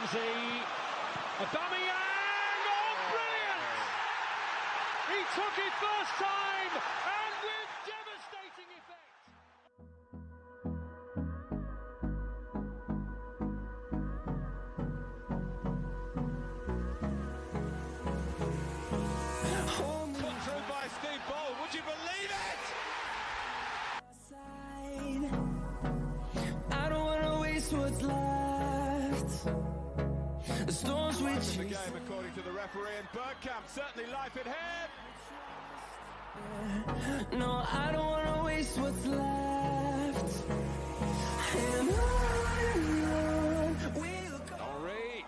Ramsey, Aubameyang, oh brilliant! He took it first time and with devastating effect. Put through by Steve Bold, would you believe it? I don't want to waste what's left. The storms we The chase. game, according to the referee, and Bergkamp certainly life in hand. No, I don't want to waste what's left. And on we'll go. Henri,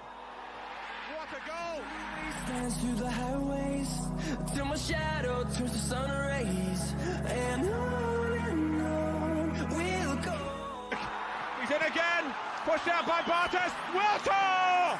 what a goal! Dance through the highways till my shadow turns to sun rays. And on we'll go. He's in again, pushed out by Bartes, Wiltor!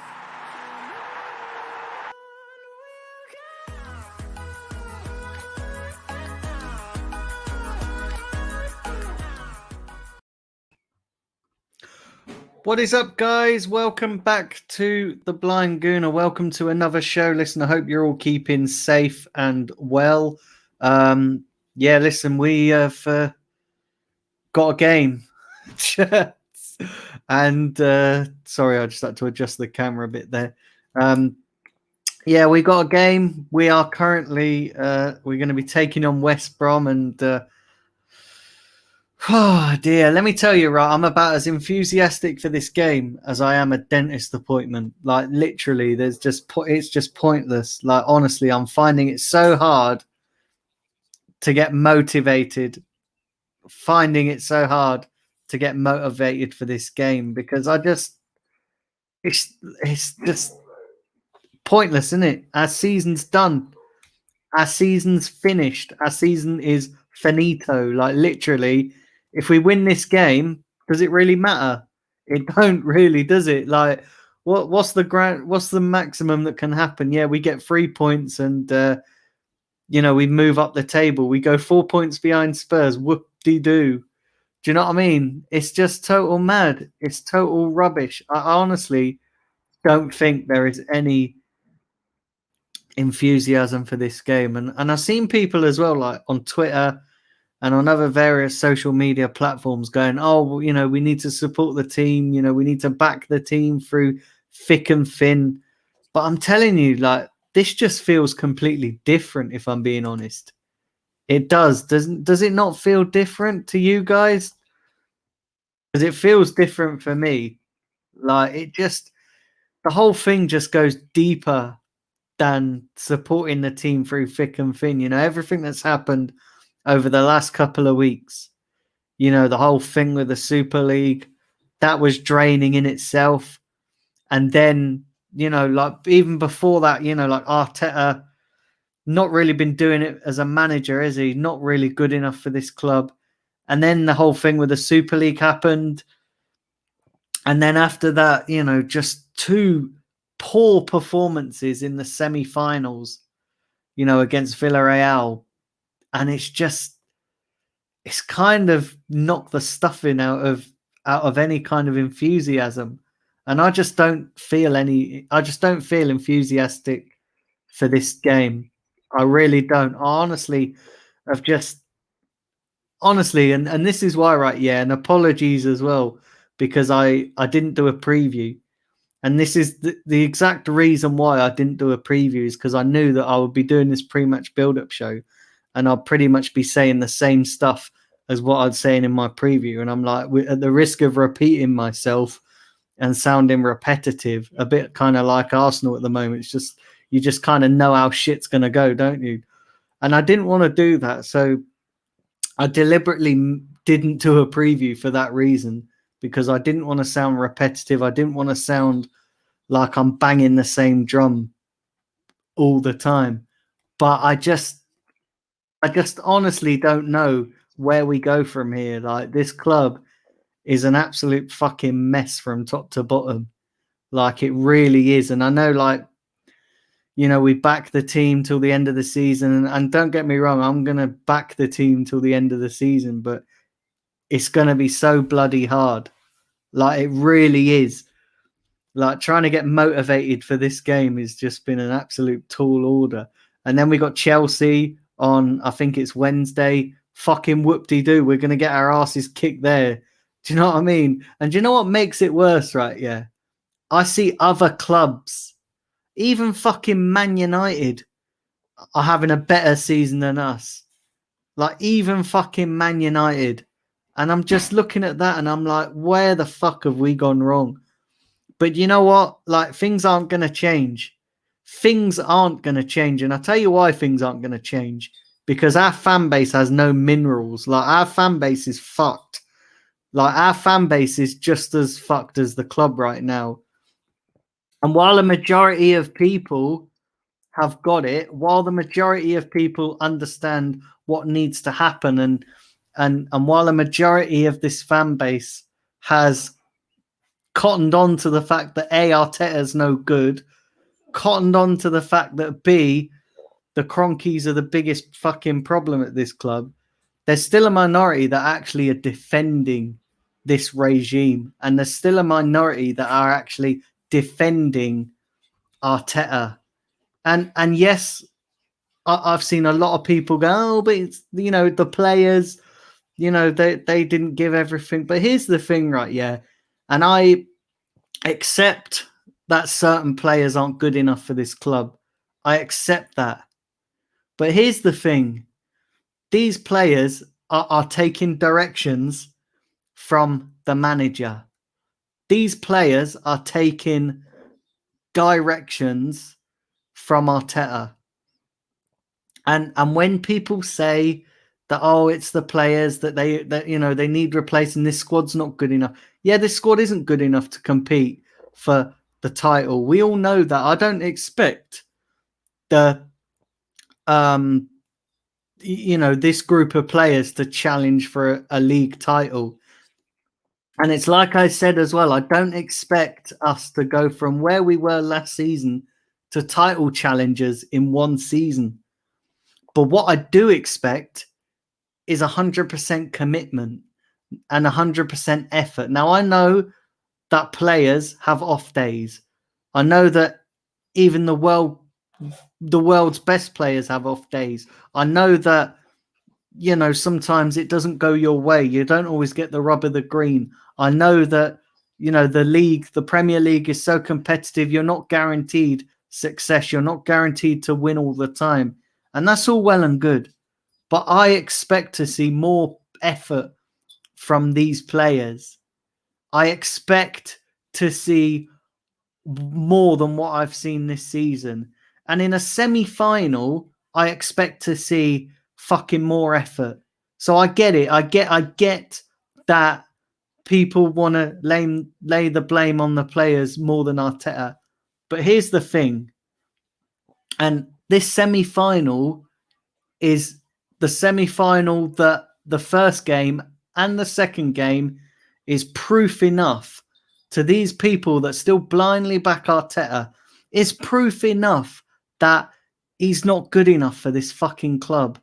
What is up, guys? Welcome back to the Blind Gooner. Welcome to another show. Listen, I hope you're all keeping safe and well. Listen, we have got a game. And sorry, I just had to adjust the camera a bit there. We got a game. We are currently we're going to be taking on West Brom, and oh dear, let me tell you, right, I'm about as enthusiastic for this game as I am a dentist appointment. Like, literally, it's just pointless. Like, honestly, I'm finding it so hard to get motivated. Finding it so hard to get motivated for this game because it's just pointless, isn't it? Our season's done. Our season's finished. Our season is finito. Like, literally, if we win this game, does it really matter? It don't really, does it? Like, what's the maximum that can happen? Yeah, we get 3 points and we move up the table. We go 4 points behind Spurs. Whoop-de-doo. Do you know what I mean? It's just total mad. It's total rubbish. I honestly don't think there is any enthusiasm for this game. And I've seen people as well, like on Twitter and on other various social media platforms going, oh, well, we need to support the team. We need to back the team through thick and thin. But I'm telling you, like, this just feels completely different, if I'm being honest. It does. Does it not feel different to you guys? Because it feels different for me. Like, the whole thing just goes deeper than supporting the team through thick and thin. Everything that's happened over the last couple of weeks, the whole thing with the Super League, that was draining in itself. And then, like even before that, like Arteta, not really been doing it as a manager, is he? Not really good enough for this club. And then the whole thing with the Super League happened. And then after that, just two poor performances in the semi-finals, against Villarreal. And it's kind of knocked the stuffing out of any kind of enthusiasm. And I just don't feel enthusiastic for this game. I really don't. And this is why, right? Yeah, and apologies as well, because I didn't do a preview. And this is the exact reason why I didn't do a preview, is because I knew that I would be doing this pre-match build-up show and I'll pretty much be saying the same stuff as what I'd saying in my preview. And I'm like, at the risk of repeating myself and sounding repetitive, a bit kind of like Arsenal at the moment. It's just, you just kind of know how shit's going to go, don't you? And I didn't want to do that. So I deliberately didn't do a preview for that reason, because I didn't want to sound repetitive. I didn't want to sound like I'm banging the same drum all the time. But I just honestly don't know where we go from here. Like, this club is an absolute fucking mess from top to bottom. Like, it really is. And I know, like, we back the team till the end of the season. And don't get me wrong, I'm going to back the team till the end of the season. But it's going to be so bloody hard. Like, it really is. Like trying to get motivated for this game has just been an absolute tall order. And then we got Chelsea on, I think it's Wednesday. Fucking whoop-de-doo. We're going to get our asses kicked there. Do you know what I mean? And do you know what makes it worse, right? Yeah. I see other clubs, even fucking Man United, are having a better season than us. Like even fucking Man United. And I'm just looking at that and I'm like, where the fuck have we gone wrong? But you know what? Like things aren't going to change. Things aren't going to change. And I'll tell you why things aren't going to change. Because our fan base has no minerals. Like our fan base is fucked. Like our fan base is just as fucked as the club right now. And while a majority of people have got it, while the majority of people understand what needs to happen, and while a majority of this fan base has cottoned on to the fact that A, Arteta's no good, cottoned on to the fact that B, the Cronkies are the biggest fucking problem at this club, there's still a minority that actually are defending this regime, and there's still a minority that are actually defending Arteta. And yes, I've seen a lot of people go, oh, but it's, you know, the players, you know, they didn't give everything. But here's the thing, right? Yeah. And I accept that certain players aren't good enough for this club. I accept that. But here's the thing. These players are taking directions from the manager. These players are taking directions from Arteta. And when people say that, oh, it's the players that they need replacing, this squad's not good enough. Yeah, this squad isn't good enough to compete for the title. We all know that. I don't expect the this group of players to challenge for a league title. And it's like I said as well, I don't expect us to go from where we were last season to title challengers in one season. But what I do expect is 100% commitment and 100% effort. Now, I know that players have off days. I know that even the world's best players have off days. I know that, you know, sometimes it doesn't go your way. You don't always get the rub of the green. I know that, you know, the Premier League is so competitive. You're not guaranteed success. You're not guaranteed to win all the time. And that's all well and good. But I expect to see more effort from these players. I expect to see more than what I've seen this season. And in a semi-final, I expect to see fucking more effort. So I get it. I get that people want to lay the blame on the players more than Arteta. But here's the thing. And this semi-final is the semi-final that the first game and the second game is proof enough to these people that still blindly back Arteta. Is proof enough that he's not good enough for this fucking club.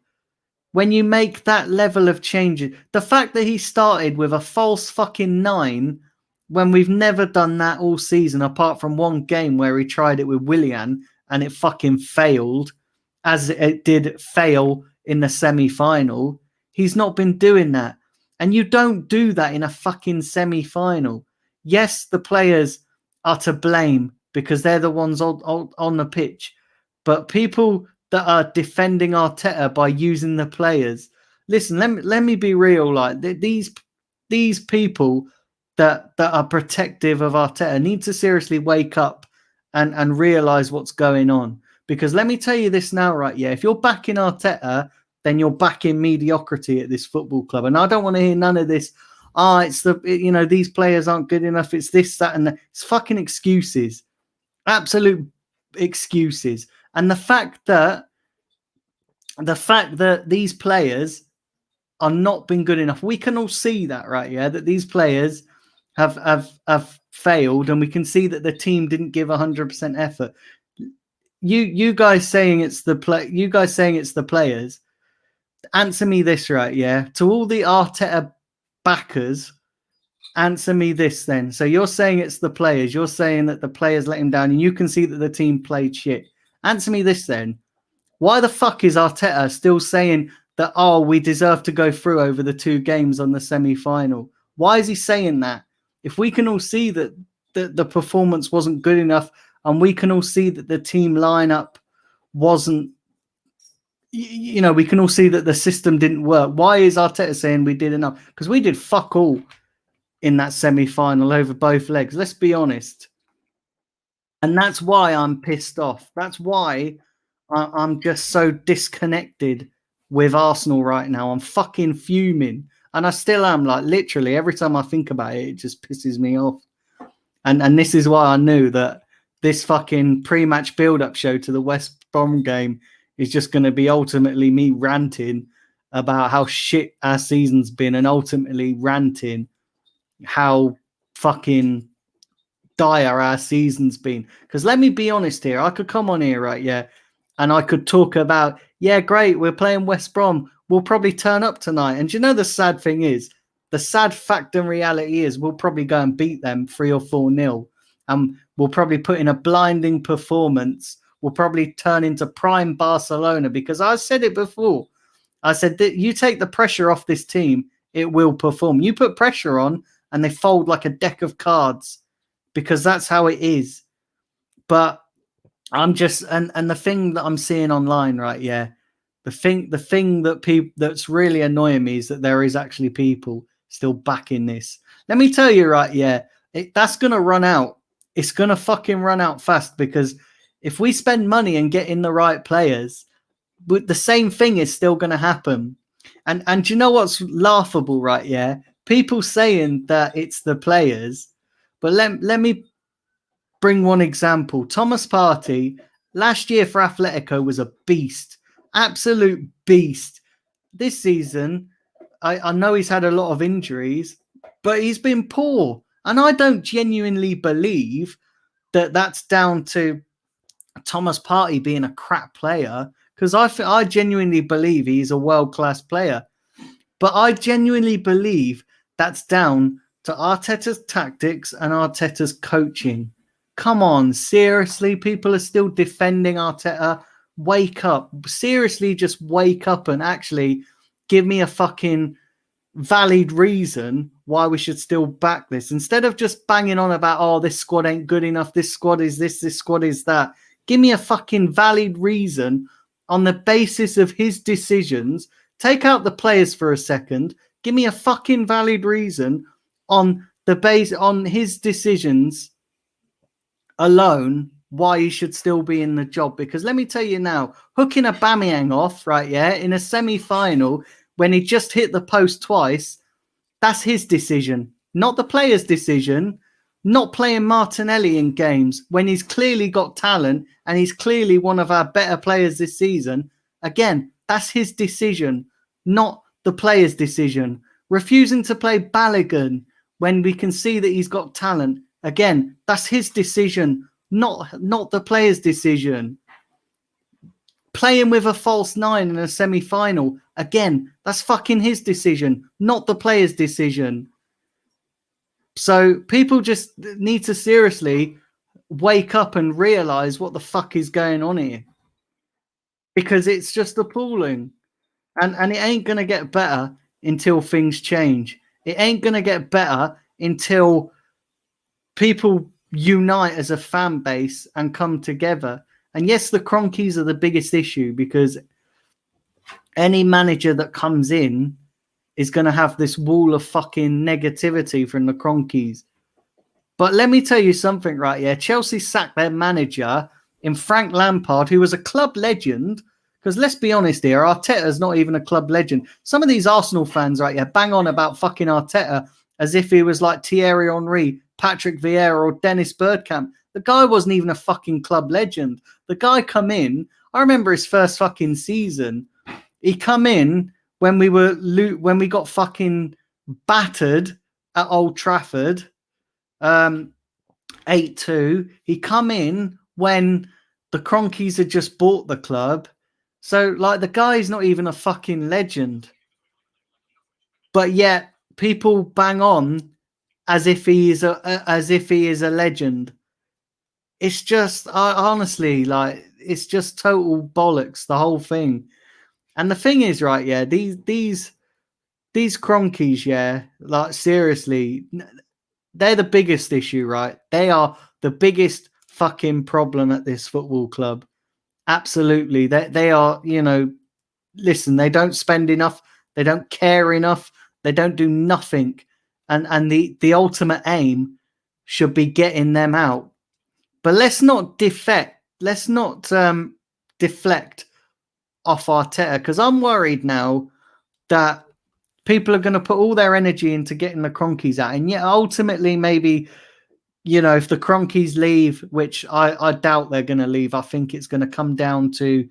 When you make that level of changes, the fact that he started with a false fucking 9 when we've never done that all season, apart from one game where he tried it with Willian and it fucking failed, as it did fail in the semi-final. He's not been doing that. And you don't do that in a fucking semi-final. Yes, the players are to blame because they're the ones on the pitch. But people that are defending Arteta by using the players, listen, let me be real. Like these people that are protective of Arteta need to seriously wake up and realize what's going on. Because let me tell you this now, right? Yeah, if you're backing Arteta, then you're backing mediocrity at this football club. And I don't want to hear none of this. It's these players aren't good enough. It's this, that, and that. It's fucking excuses. Absolute excuses. And the fact that these players are not been good enough, we can all see that, right? Yeah, that these players have failed, and we can see that the team didn't give 100% effort. You guys saying it's the players. Answer me this, right? Yeah, to all the Arteta backers Answer me this then. So you're saying it's the players. You're saying that the players let him down and you can see that the team played shit. Answer me this then. Why the fuck is Arteta still saying that, oh, we deserve to go through over the 2 games on the semi-final? Why is he saying that? If we can all see that the performance wasn't good enough and we can all see that the team lineup wasn't, you know, we can all see that the system didn't work. Why is Arteta saying we did enough? Because we did fuck all in that semi-final over both legs. Let's be honest. And that's why I'm pissed off. That's why I'm just so disconnected with Arsenal right now. I'm fucking fuming. And I still am. Like, literally, every time I think about it, it just pisses me off. And this is why I knew that this fucking pre-match build-up show to the West Brom game is just going to be ultimately me ranting about how shit our season's been and ultimately ranting how fucking dire our season's been. Because let me be honest here, I could come on here, right, yeah, and I could talk about, yeah, great, we're playing West Brom, we'll probably turn up tonight. And you know the sad thing is, the sad fact and reality is we'll probably go and beat them 3 or 4-0. And we'll probably put in a blinding performance. We'll probably turn into prime Barcelona, because I said it before. I said that you take the pressure off this team, it will perform. You put pressure on and they fold like a deck of cards, because that's how it is. But I'm just, and the thing that I'm seeing online, right, yeah, the thing that people that's really annoying me is that there is actually people still backing this. Let me tell you, right, yeah, that's gonna run out. It's gonna fucking run out fast, because if we spend money and get in the right players, but the same thing is still gonna happen. And you know what's laughable, right? Yeah, people saying that it's the players, but let me bring one example. Thomas Partey last year for Atletico was a beast, absolute beast. This season, I know he's had a lot of injuries, but he's been poor. And I don't genuinely believe that that's down to Thomas Partey being a crap player, because I genuinely believe he's a world-class player. But I genuinely believe that's down to Arteta's tactics and Arteta's coaching. Come on, seriously, people are still defending Arteta. Wake up. Seriously, just wake up and actually give me a fucking valid reason why we should still back this. Instead of just banging on about, oh, this squad ain't good enough, this squad is this squad is that. Give me a fucking valid reason on the basis of his decisions. Take out the players for a second. Give me a fucking valid reason on the base on his decisions alone why he should still be in the job. Because let me tell you now, hooking Aubameyang off, right, yeah, in a semi-final when he just hit the post twice, that's his decision, not the player's decision. Not playing Martinelli in games when he's clearly got talent and he's clearly one of our better players this season. Again, that's his decision, not the player's decision. Refusing to play Balogun when we can see that he's got talent. Again, that's his decision, not the player's decision. Playing with a false 9 in a semi-final. Again, that's fucking his decision, not the player's decision. So people just need to seriously wake up and realize what the fuck is going on here, because it's just appalling. And it ain't going to get better until things change. It ain't going to get better until people unite as a fan base and come together. And yes, the Cronkies are the biggest issue, because any manager that comes in is going to have this wall of fucking negativity from the Cronkies. But let me tell you something, right? Yeah, Chelsea sacked their manager in Frank Lampard, who was a club legend. Because let's be honest here, Arteta's not even a club legend. Some of these Arsenal fans, right, yeah, bang on about fucking Arteta as if he was like Thierry Henry, Patrick Vieira, or Dennis Bergkamp. The guy wasn't even a fucking club legend. The guy come in, I remember his first fucking season. He come in when we got fucking battered at Old Trafford, 8-2. He come in when the Cronkies had just bought the club. So, like, the guy's not even a fucking legend. But yet, people bang on as if he is a legend. It's just honestly, like, it's just total bollocks, the whole thing. And the thing is, right, yeah, these Cronkies, yeah, like, seriously, they're the biggest issue, right? They are the biggest fucking problem at this football club. Absolutely. They are, listen, they don't spend enough, they don't care enough, they don't do nothing. And the ultimate aim should be getting them out. But let's not deflect off Arteta, because I'm worried now that people are going to put all their energy into getting the Cronkies out. And yet ultimately, maybe, if the Cronkies leave, which I doubt they're going to leave, I think it's going to come down to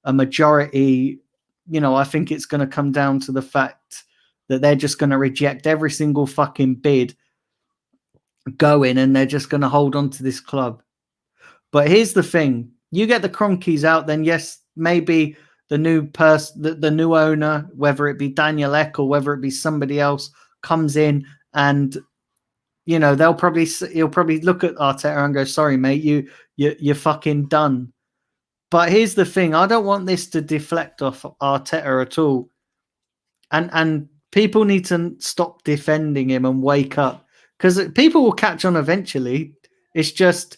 a majority. I think it's going to come down to the fact that they're just going to reject every single fucking bid going, and they're just going to hold on to this club. But here's the thing: you get the Cronkies out, then yes, maybe the new person, the new owner, whether it be Daniel Ek or whether it be somebody else, comes in, and he'll probably look at Arteta and go, "Sorry, mate, you're fucking done." But here's the thing: I don't want this to deflect off Arteta at all, and people need to stop defending him and wake up, because people will catch on eventually. It's just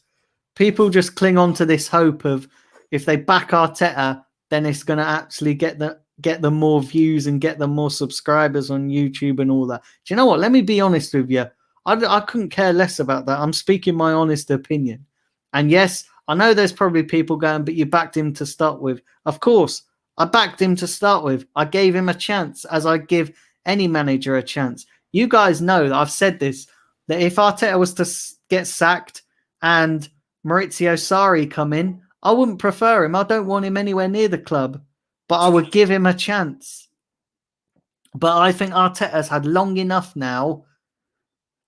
people just cling on to this hope of, if they back Arteta, then it's going to actually get them more views and get them more subscribers on YouTube and all that. Do you know what? Let me be honest with you. I couldn't care less about that. I'm speaking my honest opinion. And yes, I know there's probably people going, but you backed him to start with. Of course, I backed him to start with. I gave him a chance, as I give any manager a chance. You guys know that I've said this, that if Arteta was to get sacked and Maurizio Sarri come in, I wouldn't prefer him. I don't want him anywhere near the club, but I would give him a chance. But I think Arteta's had long enough now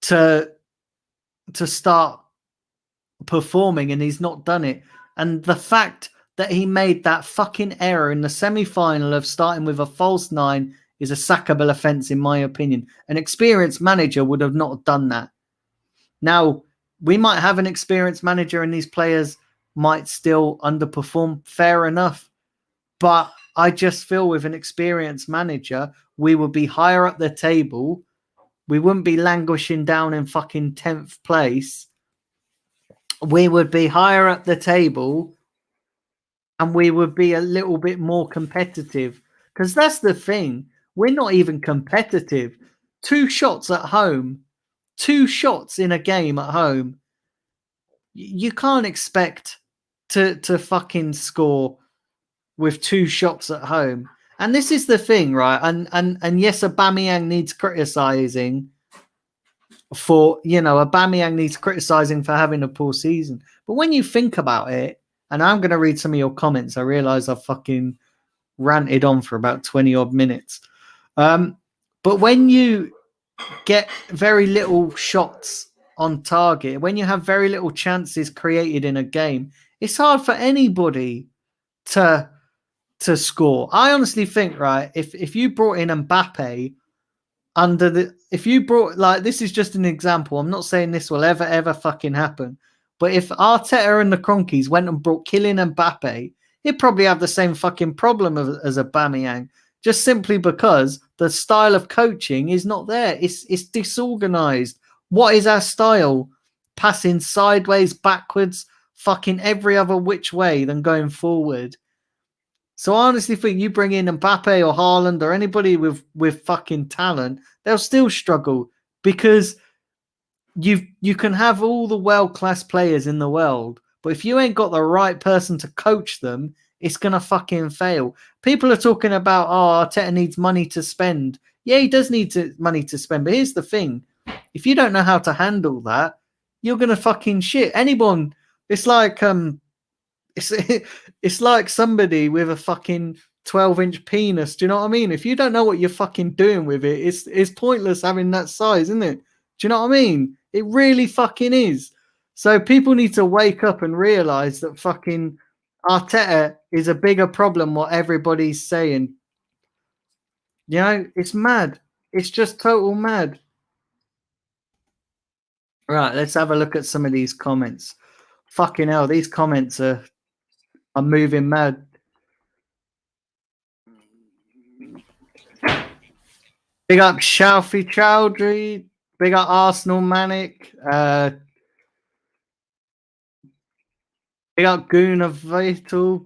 to start performing, and he's not done it. And the fact that he made that fucking error in the semi-final of starting with a false 9 is a sackable offence, in my opinion. An experienced manager would have not done that. Now, we might have an experienced manager and these players might still underperform. Fair enough. But I just feel with an experienced manager, we would be higher up the table. We wouldn't be languishing down in fucking 10th place. We would be higher up the table, and we would be a little bit more competitive. Because that's the thing. We're not even competitive. 2 shots at home. 2 shots in a game at home. You can't expect to fucking score with 2 shots at home. And this is the thing, right? And yes, Aubameyang needs criticising for, Aubameyang needs criticising for having a poor season. But when you think about it, and I'm going to read some of your comments, I realise I've fucking ranted on for about 20 odd minutes. But when you get very little shots on target, when you have very little chances created in a game, it's hard for anybody to score. I honestly think, right, if you brought in Mbappe if you brought, like, this is just an example, I'm not saying this will ever fucking happen, but if Arteta and the Cronkies went and brought Kylian Mbappe, he'd probably have the same fucking problem as Aubameyang, just simply because the style of coaching is not there. It's disorganized. What is our style? Passing sideways, backwards, fucking every other which way than going forward. So I honestly think you bring in Mbappe or Haaland or anybody with fucking talent, they'll still struggle, because you can have all the world-class players in the world, but if you ain't got the right person to coach them, it's going to fucking fail. People are talking about, Arteta needs money to spend. Yeah, he does need money to spend, but here's the thing. If you don't know how to handle that, you're going to fucking shit. Anyone, it's like it's like somebody with a fucking 12-inch penis. Do you know what I mean? If you don't know what you're fucking doing with it, it's pointless having that size, isn't it? Do you know what I mean? It really fucking is. So people need to wake up and realize that fucking Arteta is a bigger problem what everybody's saying. It's mad. It's just total mad. Right, let's have a look at some of these comments. Fucking hell, these comments are moving mad. Big up Shalfi Chowdhury. Big up Arsenal Manic. Big up Goon of Vital.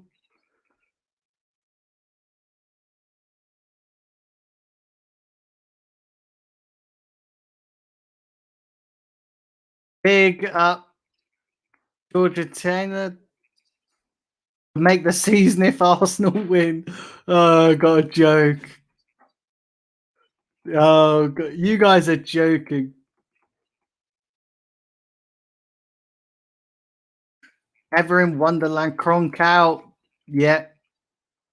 Big up Georgia Taylor. Make the season if Arsenal win. Oh, got a joke. Oh, God. You guys are joking. Ever in Wonderland, Cronk out. Yeah.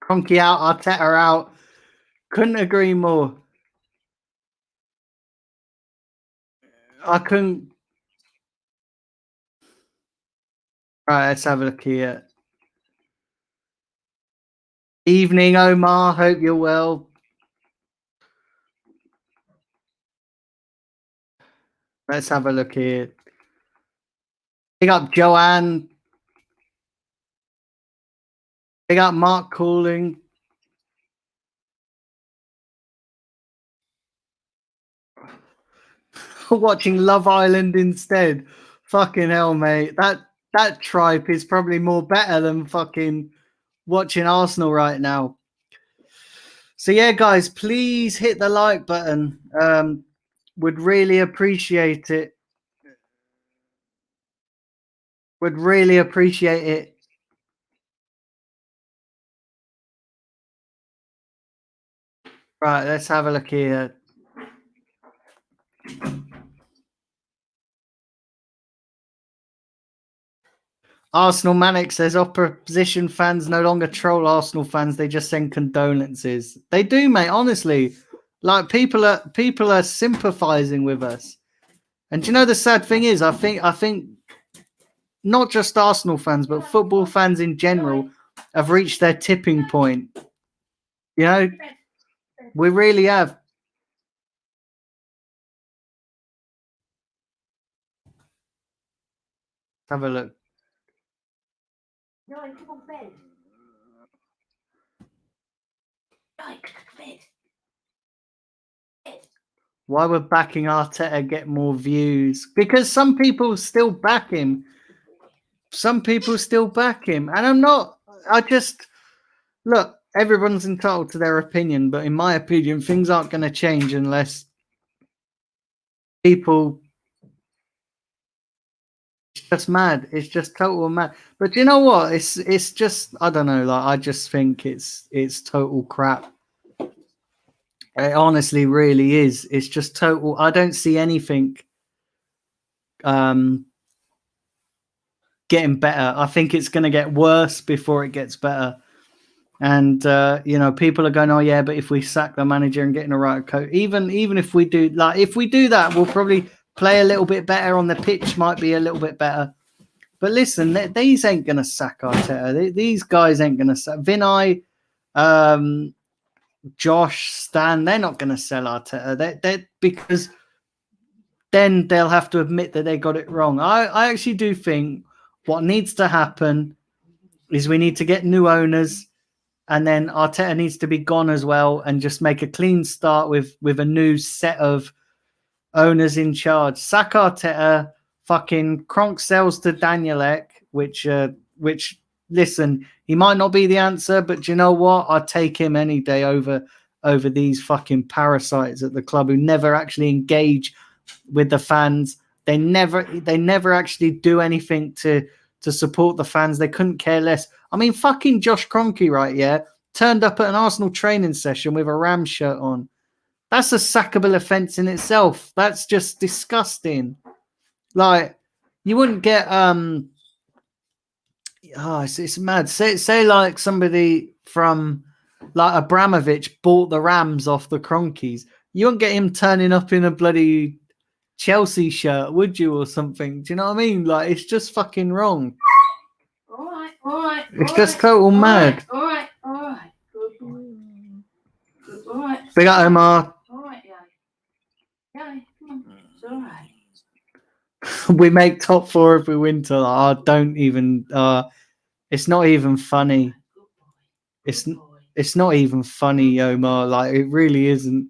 Cronky out, Arteta out. Couldn't agree more. I couldn't. Right, let's have a look here. Evening, Omar. Hope you're well. Let's have a look here. Big up Joanne. Big up Mark Calling. Watching Love Island instead. Fucking hell, mate. That tripe is probably more better than fucking watching Arsenal right now. So yeah, guys, please hit the like button. Would really appreciate it. Would really appreciate it. Right, let's have a look here. Arsenal Manic says opposition fans no longer troll Arsenal fans, they just send condolences. They do, mate, honestly. Like people are sympathizing with us. And you know the sad thing is, I think not just Arsenal fans, but football fans in general have reached their tipping point. You know, we really have. Have a look. Why would backing Arteta get more views? Because some people still back him. Some people still back him. And I'm not, I just, look, everyone's entitled to their opinion. But in my opinion, things aren't going to change unless people, it's just mad. It's just total mad. But you know what? It's just, I don't know. Like, I just think it's total crap. It honestly really is. It's just total. I don't see anything getting better. I think it's going to get worse before it gets better. And you know, people are going, "Oh yeah, but if we sack the manager and get in a right coach, even if we do, like, if we do that, we'll probably play a little bit better on the pitch. Might be a little bit better." But listen, these ain't going to sack Arteta. These guys ain't going to sack Vinay. Josh, Stan, they're not going to sell Arteta. They because then they'll have to admit that they got it wrong. I actually do think what needs to happen is we need to get new owners, and then Arteta needs to be gone as well, and just make a clean start with a new set of owners in charge. Sack Arteta, fucking Kronk sells to Danielek, which listen, he might not be the answer, but you know what? I'd take him any day over these fucking parasites at the club who never actually engage with the fans. They never actually do anything to support the fans. They couldn't care less. I mean, fucking Josh Kroenke, right? Yeah, turned up at an Arsenal training session with a Ram shirt on. That's a sackable offence in itself. That's just disgusting. Like, you wouldn't get it's mad. Say like somebody from like Abramovich bought the Rams off the Cronkies. You wouldn't get him turning up in a bloody Chelsea shirt, would you, or something? Do you know what I mean? Like, it's just fucking wrong. All right. It's just total mad. All right. All right. Big up Omar. All right, yeah. Yeah, come on. It's all right. We make top 4 if we win to. Don't even. It's not even funny. It's not even funny, Omar. Like, it really isn't.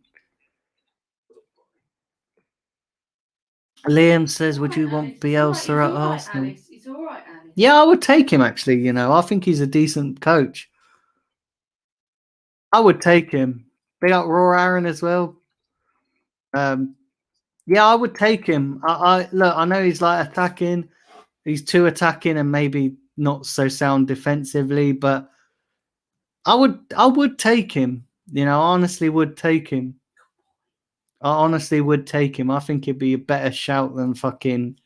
Liam says, "Would you want Bielsa at Arsenal?" It's all right, Alice. Yeah, I would take him. Actually, I think he's a decent coach. I would take him. Big up Raw Aaron as well. Yeah, I would take him. I look. I know he's like attacking. He's too attacking and maybe not so sound defensively, but I would take him. I honestly would take him. I think he'd be a better shout than fucking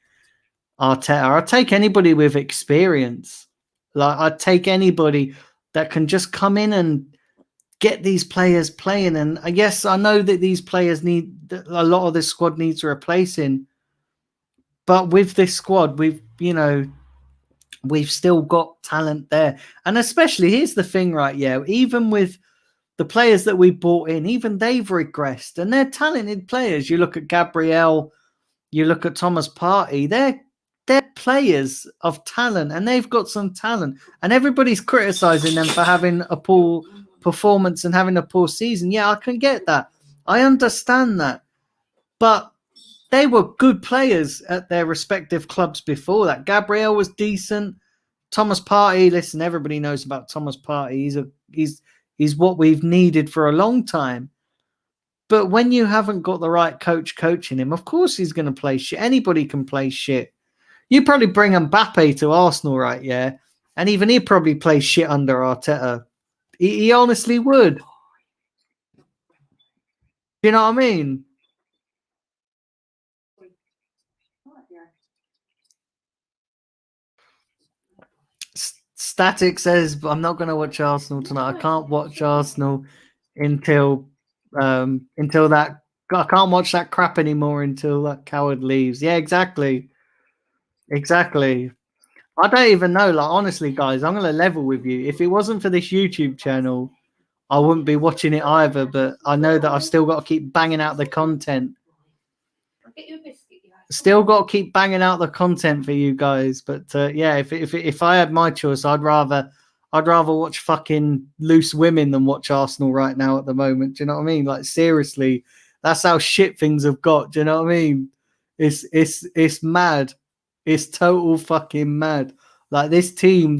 Arteta. I'd take anybody with experience. Like, I'd take anybody that can just come in and get these players playing. And I guess I know that these players a lot of this squad needs replacing. But with this squad, we've still got talent there. And especially, here's the thing, right? Yeah, even with the players that we bought in, even they've regressed. And they're talented players. You look at Gabriel, you look at Thomas Partey, they're players of talent, and they've got some talent. And everybody's criticizing them for having a poor performance and having a poor season. Yeah, I can get that. I understand that. But they were good players at their respective clubs before that. Gabriel was decent. Thomas Partey, listen, everybody knows about Thomas Partey. He's what we've needed for a long time. But when you haven't got the right coach coaching him, of course he's going to play shit. Anybody can play shit. You probably bring Mbappe to Arsenal, right? Yeah. And even he'd probably play shit under Arteta. He honestly would. Do you know what I mean? Static says, I'm not going to watch Arsenal tonight. I can't watch Arsenal until that. I can't watch that crap anymore until that coward leaves. Yeah, exactly. I don't even know. Like, honestly, guys, I'm going to level with you. If it wasn't for this YouTube channel, I wouldn't be watching it either. But I know that I've still got to keep banging out the content. Still got to keep banging out the content for you guys. But yeah, if I had my choice, I'd rather watch fucking loose women than watch Arsenal right now at the moment. Do you know what I mean? Like, seriously, that's how shit things have got. Do you know what I mean? It's mad. It's total fucking mad. Like, this team,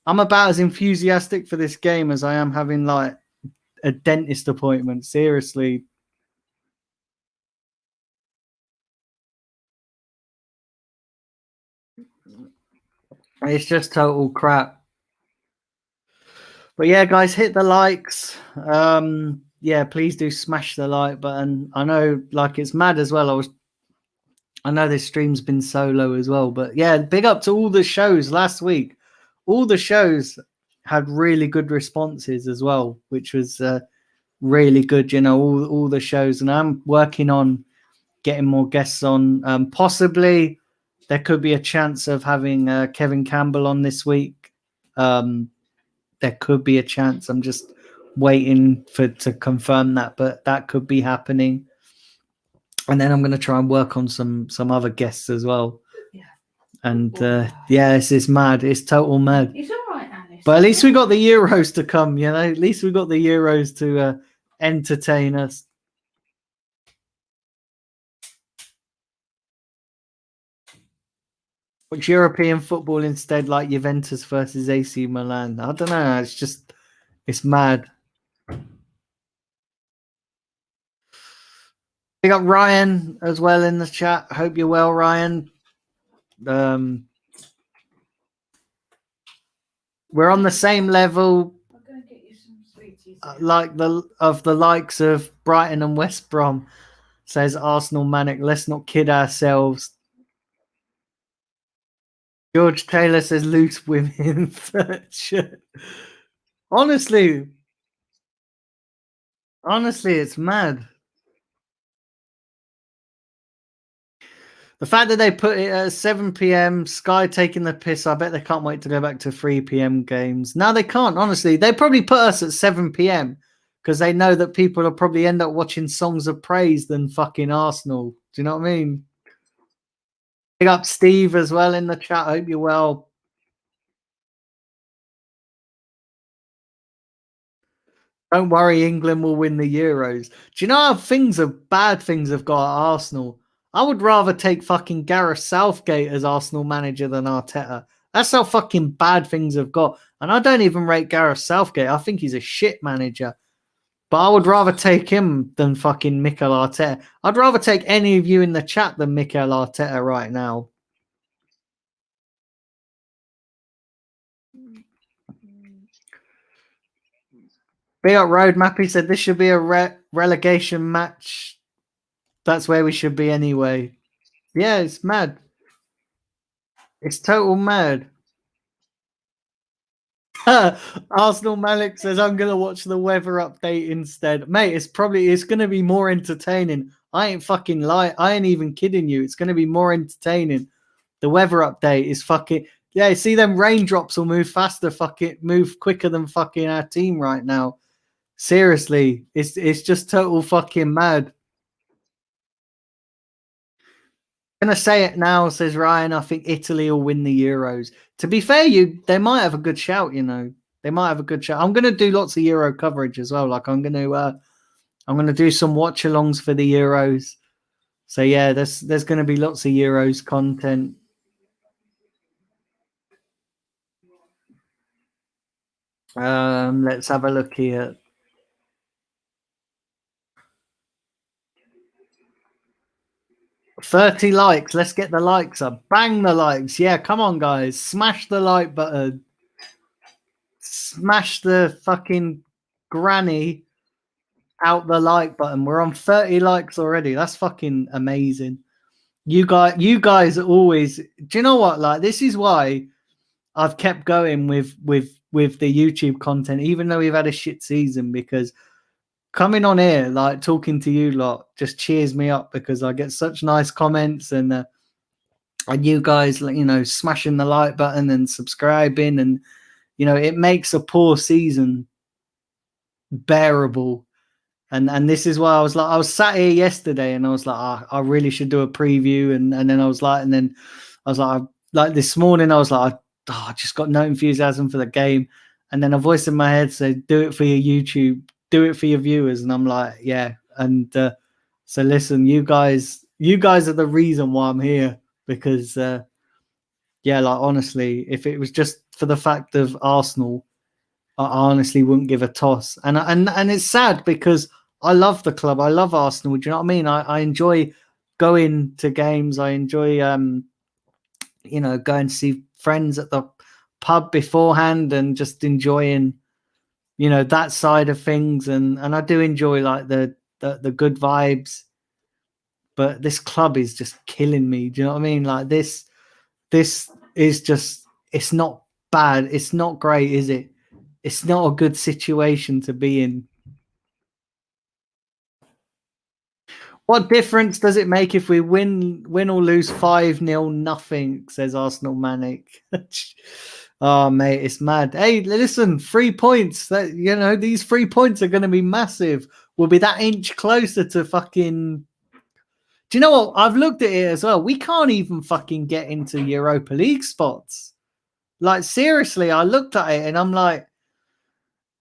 I'm about as enthusiastic for this game as I am having like a dentist appointment. Seriously. It's just total crap. But yeah, guys, hit the likes. Yeah, please do smash the like button. I know, like, it's mad as well. I know this stream's been solo as well, but yeah, big up to all the shows last week. All the shows had really good responses as well, which was really good. All the shows, and I'm working on getting more guests on. Possibly there could be a chance of having Kevin Campbell on this week. There could be a chance. I'm just waiting to confirm that, but that could be happening. And then I'm going to try and work on some other guests as well. Yeah. And yeah, it's mad. It's total mad. It's all right, Alice. But at least we got the Euros to come. At least we got the Euros to entertain us. Which European football instead, like Juventus versus AC Milan? I don't know. It's mad. We got Ryan as well in the chat. Hope you're well, Ryan. We're on the same level, like the likes of Brighton and West Brom. Says Arsenal Manic. Let's not kid ourselves. George Taylor says loose women. Honestly, it's mad. The fact that they put it at 7 p.m., Sky taking the piss, I bet they can't wait to go back to 3 p.m. games. No, they can't, honestly. They probably put us at 7 p.m. because they know that people will probably end up watching Songs of Praise than fucking Arsenal. Do you know what I mean? Big up Steve as well in the chat. Hope you're well. Don't worry, England will win the Euros. Do you know how bad things have got at Arsenal? I would rather take fucking Gareth Southgate as Arsenal manager than Arteta. That's how fucking bad things have got. And I don't even rate Gareth Southgate. I think he's a shit manager. But I would rather take him than fucking Mikel Arteta. I'd rather take any of you in the chat than Mikel Arteta right now. Big up Roadmap. He said this should be a relegation match. That's where we should be anyway. Yeah, it's mad. It's total mad. Arsenal Malik says I'm gonna watch the weather update instead. Mate, it's gonna be more entertaining. I ain't even kidding you. It's gonna be more entertaining. The weather update is fucking yeah, see them raindrops will move faster, move quicker than fucking our team right now. Seriously, it's just total fucking mad. I'm gonna say it now, says Ryan. I think Italy will win the Euros. To be fair, they might have a good shout. You know, they might have a good shout. I'm gonna do lots of Euro coverage as well. Like I'm gonna do some watch-alongs for the Euros. So yeah, there's gonna be lots of Euros content. Let's have a look here. $30 likes. Let's get the likes up. Bang the likes. Yeah, come on, guys. Smash the like button. Smash the fucking granny out the like button. We're on 30 likes already. That's fucking amazing. You guys are always. Do you know what? Like, this is why I've kept going with the YouTube content, even though we've had a shit season, because coming on here, like talking to you lot, just cheers me up because I get such nice comments and you guys, you know, smashing the like button and subscribing, and you know, it makes a poor season bearable. And this is why I was sat here yesterday and I was like, I really should do a preview, and then I was like this morning I was like, I just got no enthusiasm for the game, and then a voice in my head said, do it for your YouTube, do it for your viewers, and I'm like, yeah. And so listen, you guys are the reason why I'm here, because yeah, like honestly, if it was just for the fact of Arsenal, I honestly wouldn't give a toss. And it's sad because I love the club. I love Arsenal. Do you know what I mean? I enjoy going to games. I enjoy you know, going to see friends at the pub beforehand and just enjoying, you know, that side of things. And I do enjoy like the good vibes. But this club is just killing me. Do you know what I mean? Like this is just, it's not bad. It's not great, is it? It's not a good situation to be in. What difference does it make if we win or lose 5-0 nothing, says Arsenal Manic. Oh, mate, it's mad. Hey, listen, 3 points. That, you know, these 3 points are going to be massive. We'll be that inch closer to fucking... Do you know what? I've looked at it as well. We can't even fucking get into Europa League spots. Like, seriously, I looked at it and I'm like,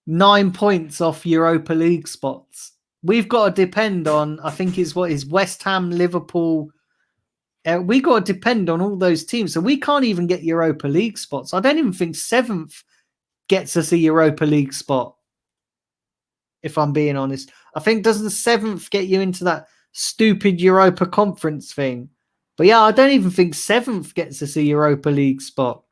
9 points off Europa League spots. We've got to depend on, I think it's what is West Ham, Liverpool. We got to depend on all those teams. So we can't even get Europa League spots. I don't even think 7th gets us a Europa League spot, if I'm being honest. I think doesn't 7th get you into that stupid Europa Conference thing? But yeah, I don't even think 7th gets us a Europa League spot.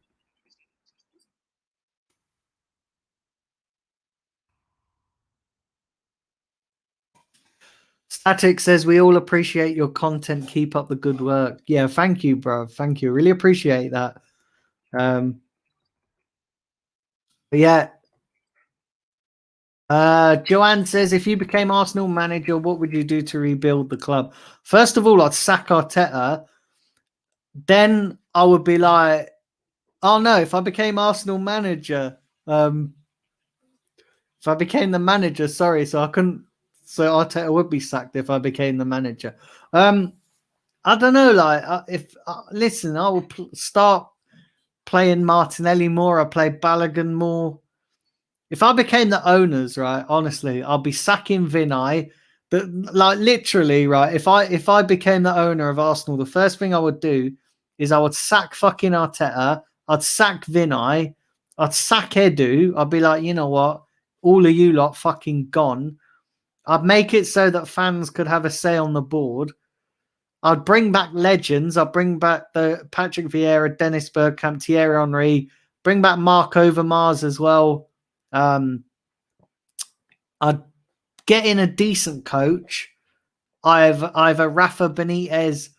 Static says, we all appreciate your content. Keep up the good work. Yeah, thank you, bro. Thank you. Really appreciate that. But yeah. Joanne says, if you became Arsenal manager, what would you do to rebuild the club? First of all, I'd sack Arteta. Then I would be like, oh no, if I became Arsenal manager, if I became the manager, sorry, so I couldn't. So Arteta would be sacked if I became the manager. I don't know. Like, if listen, I will start playing Martinelli more. I play Balogun more. If I became the owners, right? Honestly, I'll be sacking Vinay. But like literally, right? If I became the owner of Arsenal, the first thing I would do is I would sack fucking Arteta. I'd sack Vinay. I'd sack Edu. I'd be like, you know what? All of you lot fucking gone. I'd make it so that fans could have a say on the board. I'd bring back legends. I'd bring back the Patrick Vieira, Dennis Bergkamp, Thierry Henry. Bring back Mark Overmars as well. I'd get in a decent coach. Either Rafa Benitez,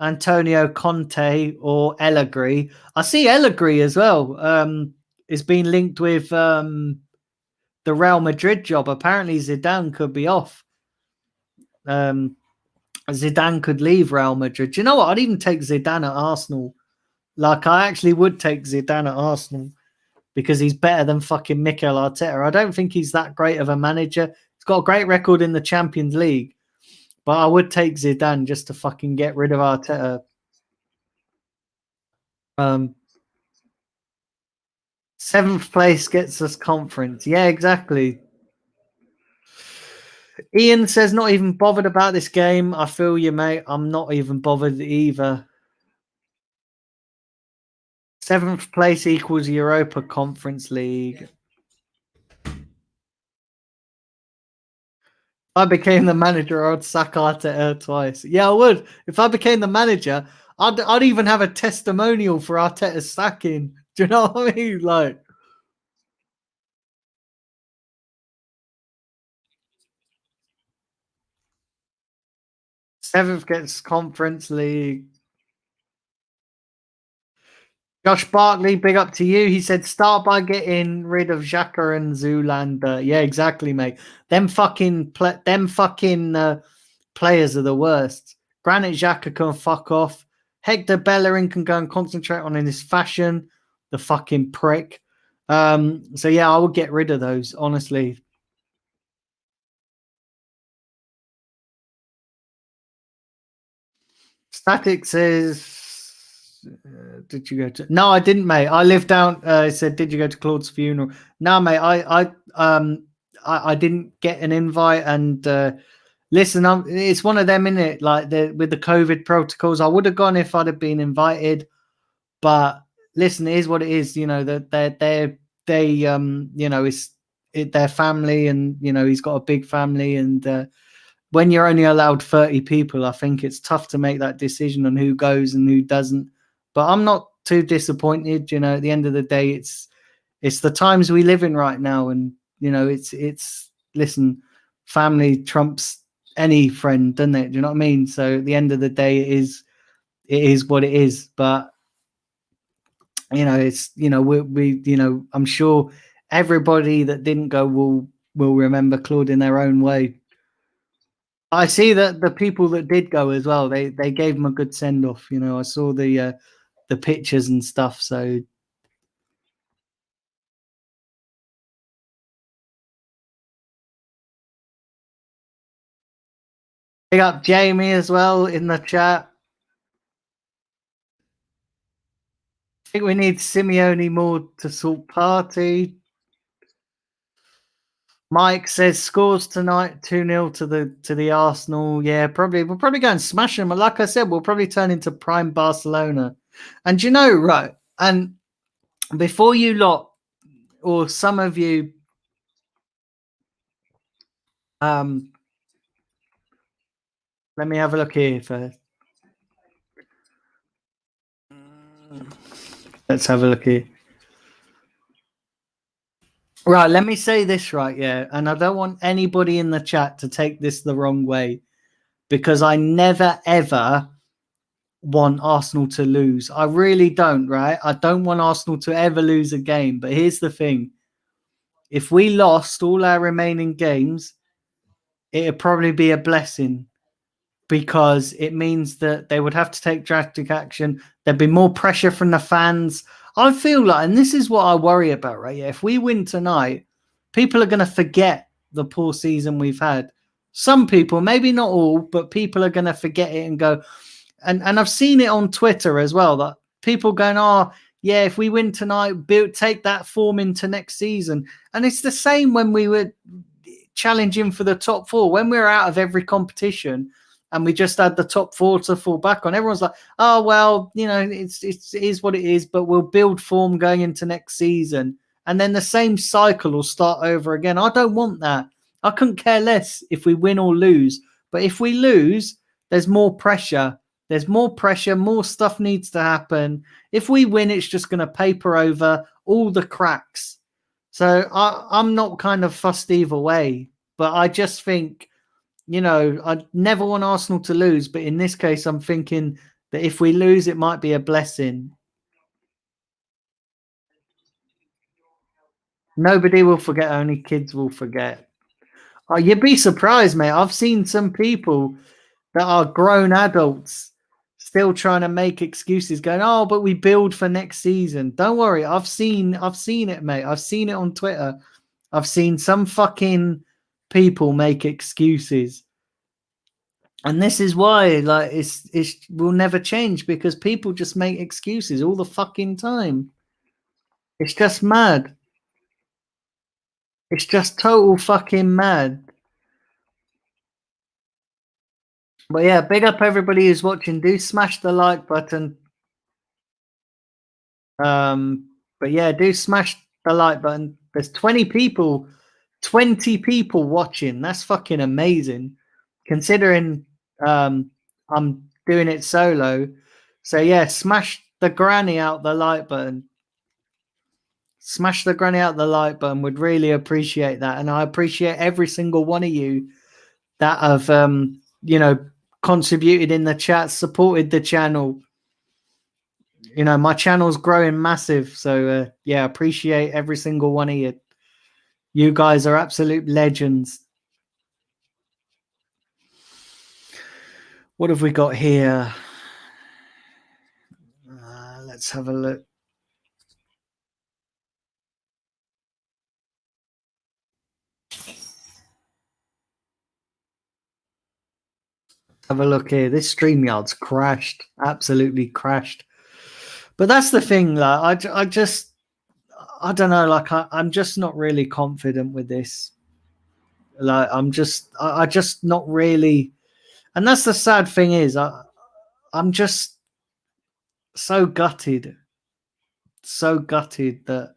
Antonio Conte, or Allegri. I see Allegri as well. Is being linked with the Real Madrid job. Apparently, Zidane could be off. Zidane could leave Real Madrid. Do you know what? I'd even take Zidane at Arsenal. Like, I actually would take Zidane at Arsenal because he's better than fucking Mikel Arteta. I don't think he's that great of a manager. He's got a great record in the Champions League. But I would take Zidane just to fucking get rid of Arteta. Seventh place gets us conference. Yeah, exactly. Ian says, not even bothered about this game. I feel you, mate. I'm not even bothered either. Seventh place equals Europa Conference League. If I became the manager, I'd sack Arteta twice. Yeah, I would. If I became the manager, I'd even have a testimonial for Arteta's sacking. Do you know what I mean? Like, seventh gets Conference League. Josh Barkley, big up to you. He said, start by getting rid of Xhaka and Zoolander. Yeah, exactly, mate. Them fucking players are the worst. Granit Xhaka can fuck off. Hector Bellerin can go and concentrate on his fashion. The fucking prick. So yeah, I would get rid of those, honestly. Static says, did you go to? No, I didn't, mate. I lived down. I said, did you go to Claude's funeral? No, mate. I didn't get an invite. And listen, it's one of them, innit? Like with the COVID protocols, I would have gone if I'd have been invited. But listen, it is what it is. You know that they you know it's their family, and you know he's got a big family, and when you're only allowed 30 people, I think it's tough to make that decision on who goes and who doesn't. But I'm not too disappointed. You know, at the end of the day, it's the times we live in right now, and you know, it's listen, family trumps any friend, doesn't it? Do you know what I mean? So at the end of the day, it is what it is. But you know, it's we you know, I'm sure everybody that didn't go will remember Claude in their own way. I see that the people that did go as well, they gave him a good send off. You know, I saw the pictures and stuff. So big up Jamie as well in the chat. I think we need Simeone more to sort party. Mike says scores tonight 2-0 to the Arsenal. Yeah, probably we'll probably go and smash them. But like I said, we'll probably turn into prime Barcelona. And you know, right? And before you lot or some of you let me have a look here first. Let's have a look here. Right, let me say this right, yeah, and I don't want anybody in the chat to take this the wrong way, because I never ever want Arsenal to lose. I really don't, right? I don't want Arsenal to ever lose a game. But here's the thing. If we lost all our remaining games, it'd probably be a blessing, because it means that they would have to take drastic action. There'd be more pressure from the fans. I feel like, and this is what I worry about, right? Yeah, if we win tonight, people are going to forget the poor season we've had. Some people, maybe not all, but people are going to forget it and go, and I've seen it on Twitter as well, that people going, oh yeah, if we win tonight, take that form into next season. And it's the same when we were challenging for the top four. When we were out of every competition and we just had the top four to fall back on, everyone's like, oh well, you know, it is what it is, but we'll build form going into next season. And then the same cycle will start over again. I don't want that. I couldn't care less if we win or lose. But if we lose, there's more pressure. There's more pressure. More stuff needs to happen. If we win, it's just going to paper over all the cracks. So I'm not kind of fussed either way. But I just think, you know, I never want Arsenal to lose. But in this case, I'm thinking that if we lose, it might be a blessing. Nobody will forget. Only kids will forget. Oh, you'd be surprised, mate. I've seen some people that are grown adults still trying to make excuses, going, "Oh, but we build for next season." Don't worry, I've seen it, mate. I've seen it on Twitter. I've seen some fucking people make excuses, and this is why, like, it will never change, because people just make excuses all the fucking time. It's just mad. It's just total fucking mad. But yeah, big up everybody who's watching. Do smash the like button. But yeah, do smash the like button. There's 20 people watching. That's fucking amazing, considering I'm doing it solo. So yeah, smash the granny out the like button. Smash the granny out the like button. Would really appreciate that, and I appreciate every single one of you that have you know, contributed in the chat, supported the channel. You know, my channel's growing massive, so yeah, appreciate every single one of you. You guys are absolute legends. What have we got here? Let's have a look. Have a look here. This StreamYard's crashed, absolutely crashed. But that's the thing, like, I don't know, like, I'm just not really confident with this. Like, I just not really, and that's the sad thing is, I'm just so gutted that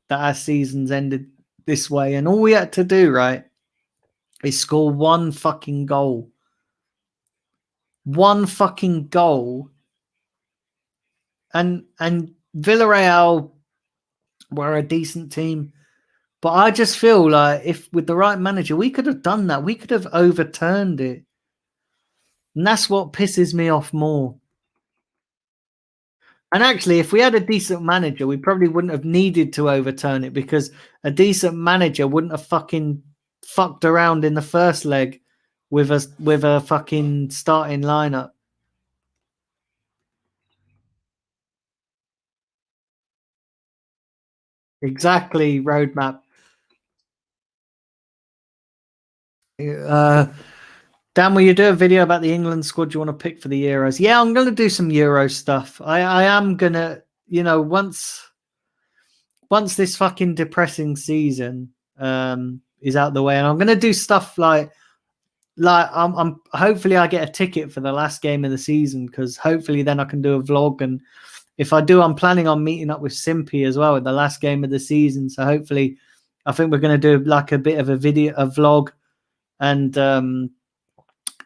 our season's ended this way, and all we had to do, right, is score one fucking goal. One fucking goal. And Villarreal were a decent team, but I just feel like if with the right manager, we could have done that. We could have overturned it. And that's what pisses me off more. And actually, if we had a decent manager, we probably wouldn't have needed to overturn it, because a decent manager wouldn't have fucking fucked around in the first leg with a fucking starting lineup. Exactly, roadmap. Dan, will you do a video about the England squad you want to pick for the Euros? Yeah, I'm going to do some Euro stuff. I am going to, you know, once this fucking depressing season is out the way, and I'm going to do stuff like I'm hopefully I get a ticket for the last game of the season, because hopefully then I can do a vlog, and if I do, I'm planning on meeting up with Simpy as well at the last game of the season. So hopefully, I think we're going to do like a bit of a vlog, and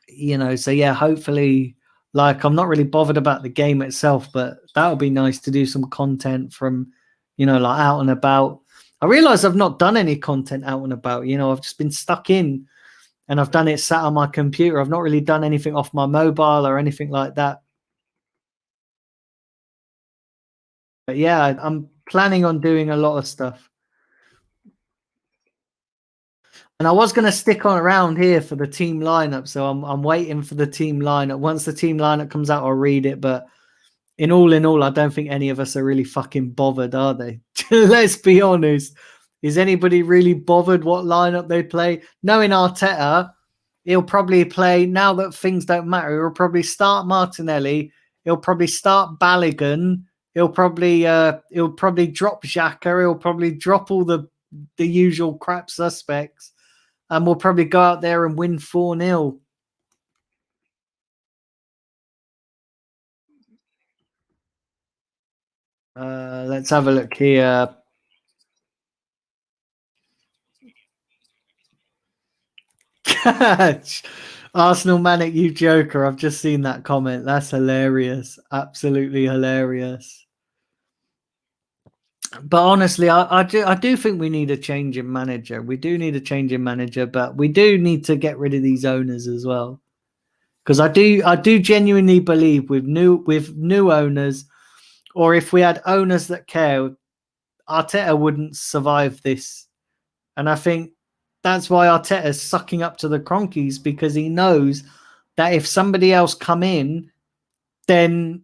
you know, so yeah, hopefully, like, I'm not really bothered about the game itself, but that would be nice to do some content from, you know, like out and about. I realize I've not done any content out and about. You know, I've just been stuck in, and I've done it sat on my computer. I've not really done anything off my mobile or anything like that. But yeah, I'm planning on doing a lot of stuff. And I was going to stick on around here for the team lineup, so I'm waiting for the team lineup. Once the team lineup comes out, I'll read it. But in all, I don't think any of us are really fucking bothered, are they? Let's be honest. Is anybody really bothered what lineup they play? Knowing Arteta, he'll probably play now that things don't matter. He'll probably start Martinelli. He'll probably start Balogun. He'll probably drop Xhaka. He'll probably drop all the usual crap suspects, and we'll probably go out there and win 4-0. Let's have a look here. Arsenal Manic, you joker. I've just seen that comment. That's hilarious. Absolutely hilarious. But honestly, I do think we need a change in manager. We do need a change in manager, but we do need to get rid of these owners as well. Because I do genuinely believe with new owners, or if we had owners that care, Arteta wouldn't survive this. And I think that's why Arteta's sucking up to the Cronkies, because he knows that if somebody else come in, then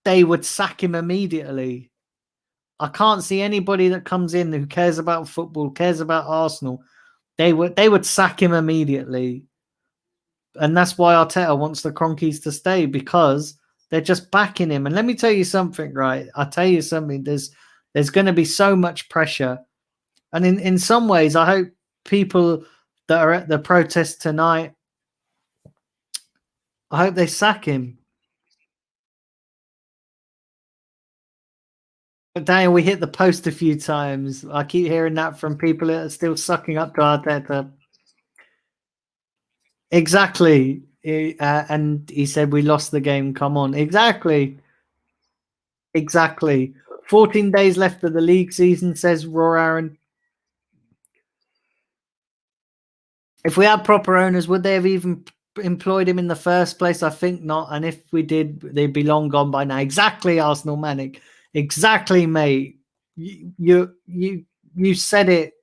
they would sack him immediately. I can't see anybody that comes in who cares about football, cares about Arsenal. They would sack him immediately. And that's why Arteta wants the Cronkies to stay, because they're just backing him. And let me tell you something, right? I'll tell you something. There's going to be so much pressure. And in some ways, I hope people that are at the protest tonight, I hope they sack him. But Daniel, we hit the post a few times. I keep hearing that from people that are still sucking up to Arteta. Exactly. And he said we lost the game. Come on. Exactly. 14 days left of the league season, says Raw Aaron. If we had proper owners, would they have even employed him in the first place? I think not. And if we did, they'd be long gone by now. Exactly, Arsenal Manic. Exactly, mate. You said it.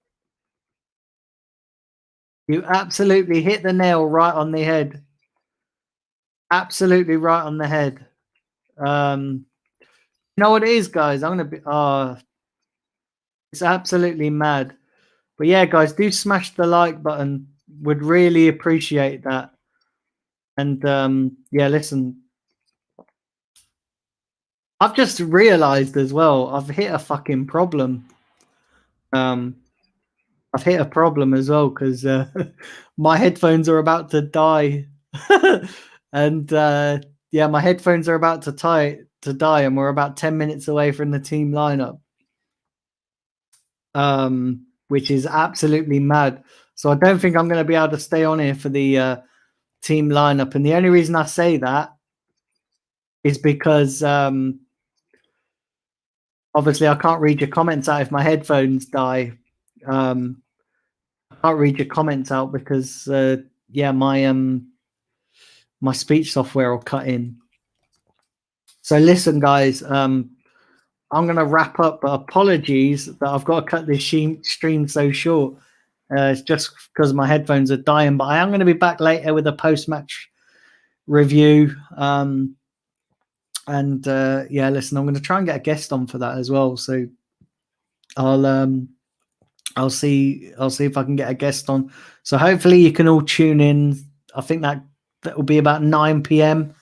You absolutely hit the nail right on the head. Absolutely right on the head. You know what it is, guys? I'm gonna be. It's absolutely mad. But yeah, guys, do smash the like button. Would really appreciate that. And yeah, listen. I've just realized as well, I've hit a fucking problem. I've hit a problem as well, because my headphones are about to die. And yeah, my headphones are about to die, and we're about 10 minutes away from the team lineup. Which is absolutely mad. So I don't think I'm going to be able to stay on here for the team lineup. And the only reason I say that is because obviously I can't read your comments out if my headphones die. I can't read your comments out because yeah, my speech software will cut in. So listen, guys, I'm going to wrap up. But apologies that I've got to cut this stream so short. It's just because my headphones are dying. But I am going to be back later with a post-match review. And yeah, listen, I'm going to try and get a guest on for that as well. So I'll see if I can get a guest on. So hopefully you can all tune in. I think that will be about 9 p.m.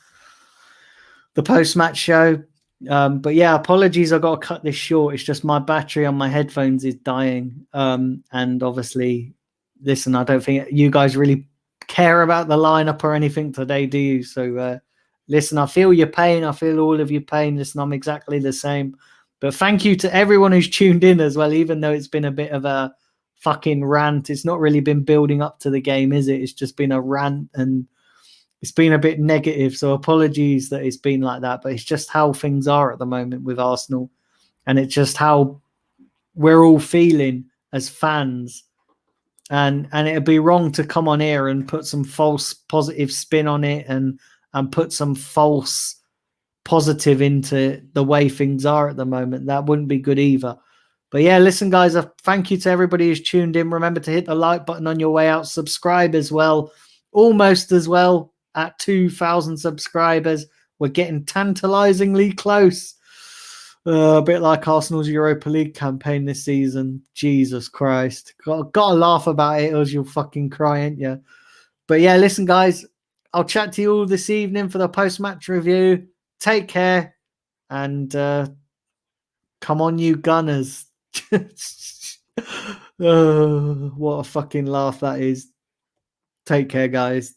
the post-match show. But yeah, apologies, I got to cut this short. It's just my battery on my headphones is dying. And obviously, listen, I don't think you guys really care about the lineup or anything today, do you? So listen, I feel your pain. I feel all of your pain. Listen, I'm exactly the same. But thank you to everyone who's tuned in as well, even though it's been a bit of a fucking rant. It's not really been building up to the game, is it? It's just been a rant, and it's been a bit negative. So apologies that it's been like that, but it's just how things are at the moment with Arsenal. And it's just how we're all feeling as fans. And it'd be wrong to come on here and put some false positive spin on it and put some false positive into the way things are at the moment. That wouldn't be good either. But yeah, listen, guys, thank you to everybody who's tuned in. Remember to hit the like button on your way out. Subscribe as well. Almost as well at 2,000 subscribers. We're getting tantalizingly close. A bit like Arsenal's Europa League campaign this season. Jesus Christ. Got to laugh about it, or you'll fucking cry, ain't you? But yeah, listen, guys, I'll chat to you all this evening for the post-match review. Take care, and come on, you Gunners. Oh, what a fucking laugh that is. Take care, guys.